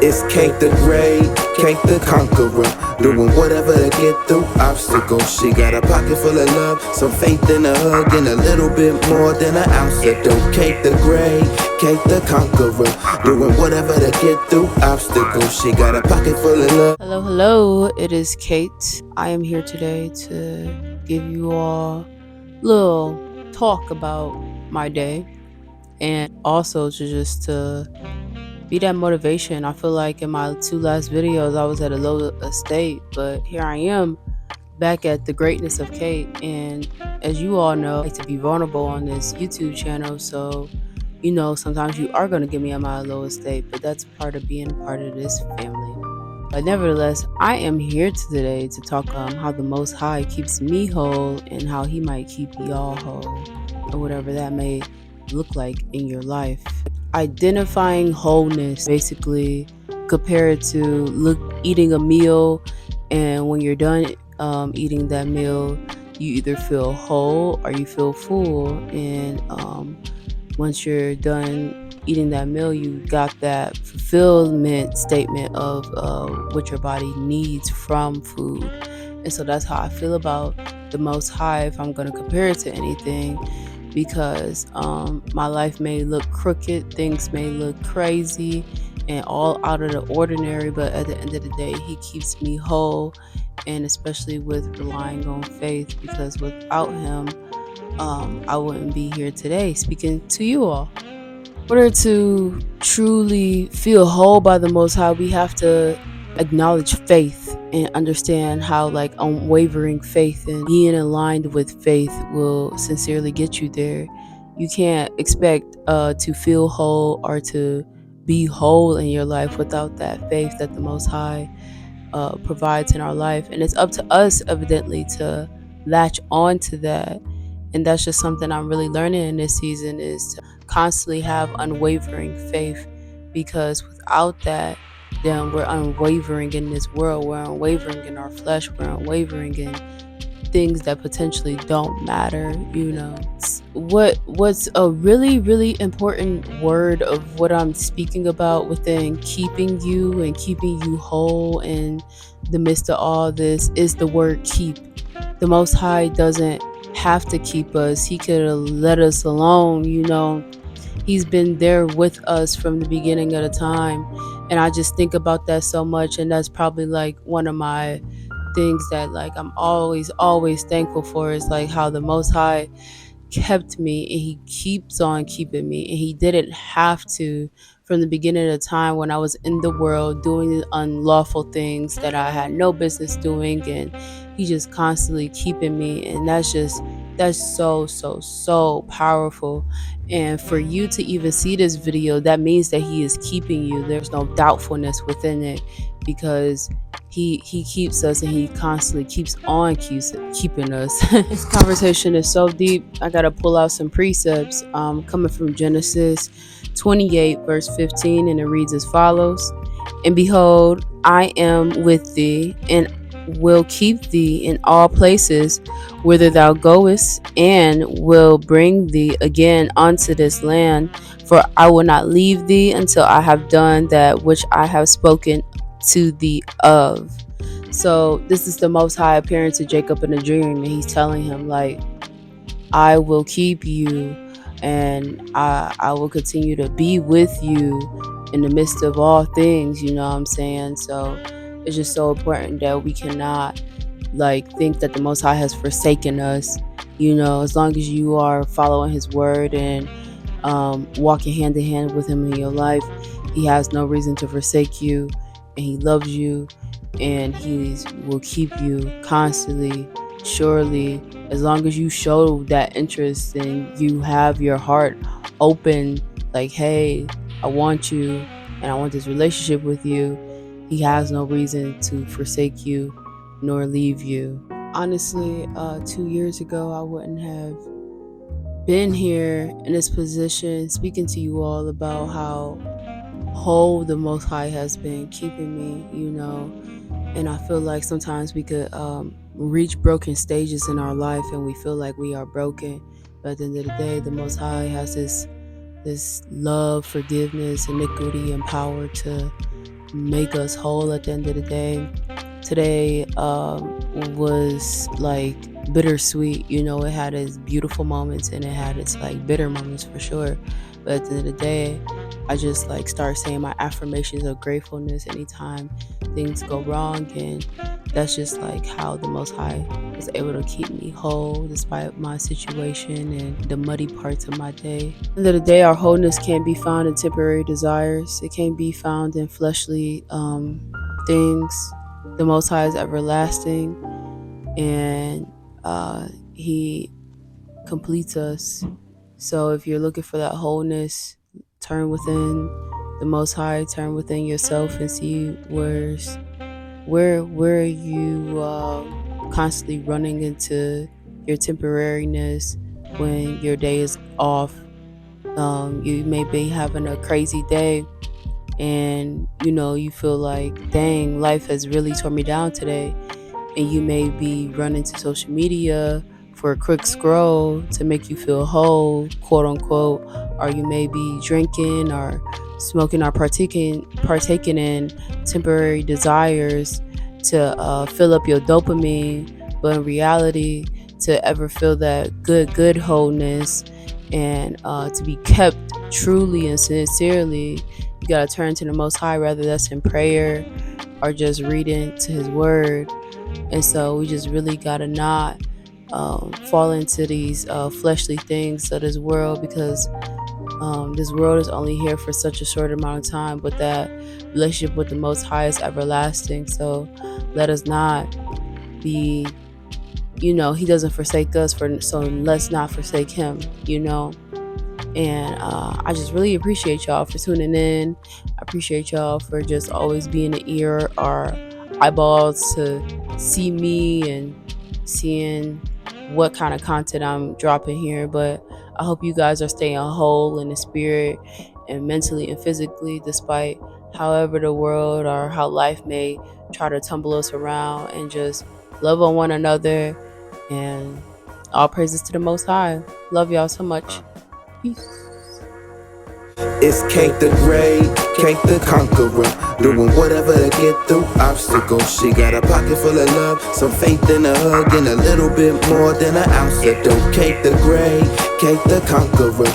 It's Kate the Great, Kate the Conqueror, doing whatever to get through obstacles. She got a pocket full of love, some faith in a hug, and a little bit more than an ounce of dope. Kate the Great, Kate the Conqueror, doing whatever to get through obstacles. She got a pocket full of love. Hello, it is Kate. I am here today to give you all a little talk about my day and also to be that motivation. I feel like in my two last videos I was at a low state, but here I am back at the greatness of Kate. And as you all know, I like to be vulnerable on this YouTube channel, so sometimes you are going to get me at my lowest state, but that's part of being a part of this family. But nevertheless, I am here today to talk how the Most High keeps me whole and how He might keep y'all whole, or whatever that may look like in your life. Identifying wholeness, basically, compared to eating a meal, and when you're done eating that meal, you either feel whole or you feel full. And once you're done eating that meal, you got that fulfillment statement of what your body needs from food. And so that's how I feel about the Most High, if I'm going to compare it to anything, because my life may look crooked, things may look crazy and all out of the ordinary, but at the end of the day, He keeps me whole, and especially with relying on faith, because without Him, I wouldn't be here today speaking to you all. In order to truly feel whole by the Most High, we have to acknowledge faith and understand how unwavering faith and being aligned with faith will sincerely get you there. You can't expect to feel whole or to be whole in your life without that faith that the Most High provides in our life. And it's up to us, evidently, to latch on to that. And that's just something I'm really learning in this season, is to constantly have unwavering faith, because without that, then we're unwavering in this world. We're unwavering in our flesh. We're unwavering in things that potentially don't matter. What's a really, really important word of what I'm speaking about within keeping you and keeping you whole in the midst of all this is the word keep. The Most High doesn't have to keep us. He could have let us alone. He's been there with us from the beginning of the time, and I just think about that so much. And that's probably one of my things that I'm always thankful for, is how the Most High kept me, and He keeps on keeping me. And He didn't have to from the beginning of the time when I was in the world doing unlawful things that I had no business doing, and He just constantly keeping me. And that's so powerful. And for you to even see this video, that means that He is keeping you. There's no doubtfulness within it, because he keeps us, and He constantly keeps keeping us. This conversation is so deep. I gotta pull out some precepts coming from Genesis 28 verse 15, and it reads as follows: And behold, I am with thee, and will keep thee in all places whither thou goest, and will bring thee again unto this land, for I will not leave thee until I have done that which I have spoken to thee of. So this is the Most High appearing to Jacob in a dream, and He's telling him, I will keep you, and I will continue to be with you in the midst of all things. You know what I'm saying? So it's just so important that we cannot think that the Most High has forsaken us. As long as you are following His word and walking hand in hand with Him in your life, He has no reason to forsake you, and He loves you, and He will keep you constantly, surely, as long as you show that interest and you have your heart open, hey, I want you, and I want this relationship with you. He has no reason to forsake you nor leave you. Honestly, 2 years ago, I wouldn't have been here in this position speaking to you all about how whole the Most High has been keeping me, and I feel like sometimes we could reach broken stages in our life, and we feel like we are broken, but at the end of the day, the Most High has this love, forgiveness, iniquity, and power to make us whole at the end of the day. Today was like bittersweet. You know, it had its beautiful moments and it had its like bitter moments for sure. But at the end of the day, I just like start saying my affirmations of gratefulness anytime things go wrong, and that's just like how the Most High was able to keep me whole despite my situation and the muddy parts of my day. At the end of the day, our wholeness can't be found in temporary desires. It can't be found in fleshly things. The Most High is everlasting, and He completes us. So if you're looking for that wholeness, turn within the Most High, turn within yourself, and see where are you constantly running into your temporariness when your day is off. You may be having a crazy day, and you feel like, dang, life has really torn me down today, and you may be running to social media for a quick scroll to make you feel whole, quote unquote, or you may be drinking or smoking or partaking in temporary desires to fill up your dopamine, but in reality, to ever feel that good wholeness and to be kept truly and sincerely, you gotta turn to the Most High, whether that's in prayer or just reading to His Word. And so we just really gotta not fall into these fleshly things of this world, because this world is only here for such a short amount of time, but that relationship with the Most High is everlasting. So let us not be, He doesn't forsake us, so let's not forsake Him, And I just really appreciate y'all for tuning in. I appreciate y'all for just always being an ear or eyeballs to see me and seeing what kind of content I'm dropping here. But I hope you guys are staying whole in the spirit and mentally and physically, despite however the world or how life may try to tumble us around, and just love on one another. And all praises to the Most High. Love y'all so much. Peace. It's Kate the Great, Kate the Conqueror, doing whatever to get through obstacles. She got a pocket full of love, some faith in a hug, and a little bit more than an ounce of dope. Kate the Great, Kate the Conqueror.